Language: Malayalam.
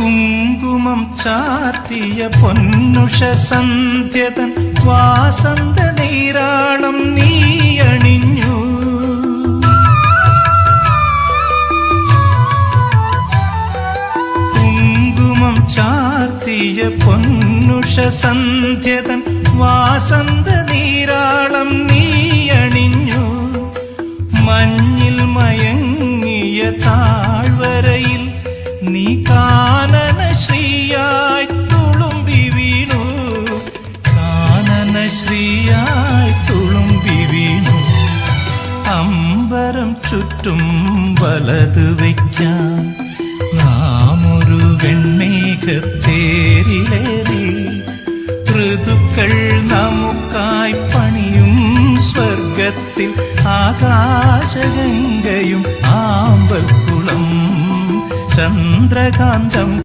കുങ്കുമം ചാർത്തിയ പൊന്നുഷ സന്ധ്യതൻ വാസന്ത നീരാളം നീ അണിഞ്ഞു. കുങ്കുമം ചാർത്തിയ പൊന്നുഷ സന്ധ്യതൻ വാസന്ത നീരാളം നീ അണിഞ്ഞു. മഞ്ഞിൽ മയങ്ങിയ താഴ്വരയിൽ നീ കാനന ശ്രീയായി തുളുമ്പി വീണു. കാനന ശ്രീയായി തുളുമ്പി വീണു. അമ്പരം ചുറ്റും വലത് വയ്ക്കാൻ നാമൊരു വെണ്ണേകത്തേരിലേറി. ഋതുക്കൾ നമുക്കായി പണിയും സ്വർഗത്തിൽ ആകാശഗംഗയും ആമ്പൽക്കുളം ചന്ദ്രകാന്തം.